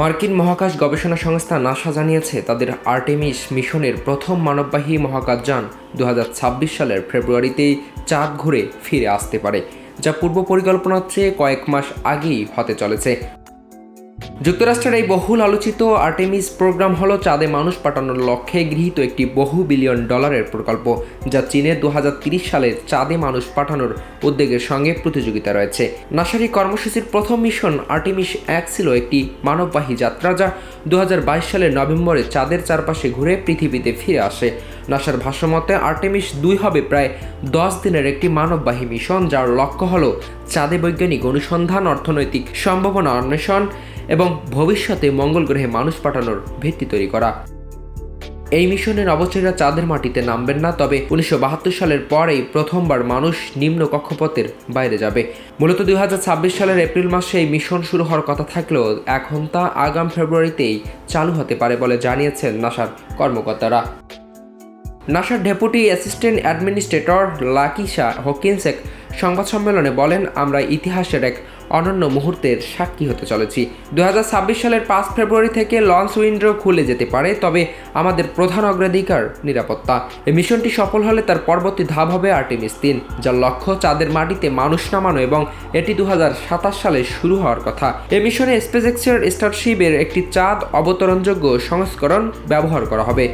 মার্কিন মহাকাশ গবেষণা সংস্থা নাসা জানিয়েছে তাদের আর্টেমিস মিশনের প্রথম মানববাহী মহাকাশযান 2026 সালের ফেব্রুয়ারিতেই চাঁদ ঘুরে ফিরে আসতে পারে, যা পূর্ব পরিকল্পনার চেয়ে কয়েক মাস আগেই হতে চলেছে। যুক্তরাষ্ট্রের এই বহুল আলোচিত আর্টেমিস প্রোগ্রাম হলো চাঁদে মানুষ পাঠানোর লক্ষ্যে গৃহীত একটি বহু বিলিয়ন ডলারের প্রকল্প, যা চীনের 2030 সালে চাঁদে মানুষ পাঠানোর উদ্যোগের সঙ্গে প্রতিযোগিতা রয়েছে। নাসার এই কর্মসূচির প্রথম মিশন আর্টেমিস 1 ছিল একটি মানববাহী যাত্রা, যা 2022 সালের নভেম্বরে চাঁদের চারপাশে ঘুরে পৃথিবীতে ফিরে আসে। নাসার ভাষ্যমতে আর্টেমিস 2 হবে প্রায় 10 দিনের একটি মানববাহী মিশন, যার লক্ষ্য হলো চাঁদে বৈজ্ঞানিক অনুসন্ধান, অর্থনৈতিক সম্ভাবনা অন্বেষণ এবং ভবিষ্যতে মঙ্গল গ্রহে মানুষ পাঠানোর ভিত্তি তৈরি করা। এই মিশনের অবচেরা চাঁদের মাটিতে নামবেন না, তবে 1972 সালের পরেই প্রথমবার মানুষ নিম্ন কক্ষপথের বাইরে যাবে। মূলত 2026 সালের এপ্রিল মাসে এই মিশন শুরু হওয়ার কথা থাকলেও এখন তা আগাম ফেব্রুয়ারিতেই চালু হতে পারে বলে জানিয়েছেন নাসার কর্মকর্তারা। নাসার ডেপুটি অ্যাসিস্ট্যান্ট অ্যাডমিনিস্ট্রেটর লাকিশা হকিন্স এক সংবাদ সম্মেলনে বলেন, আমরা ইতিহাসের এক অনন্য মুহূর্তের সাক্ষী হতে চলেছি। 2026 সালের 5 ফেব্রুয়ারি থেকে লঞ্চ উইন্ডো খুলে যেতে পারে, তবে আমাদের প্রধান অগ্রাধিকার নিরাপত্তা। এই মিশনটি সফল হলে তার পরবর্তী ধাপ হবে আর্টেমিস 3, যার লক্ষ্য চাঁদের মাটিতে মানুষ নামানো, এবং এটি 2027 সালে শুরু হওয়ার কথা। এই মিশনে স্পেসএক্সের স্টারশিপের একটি চাঁদ অবতরণযোগ্য সংস্করণ ব্যবহার করা হবে।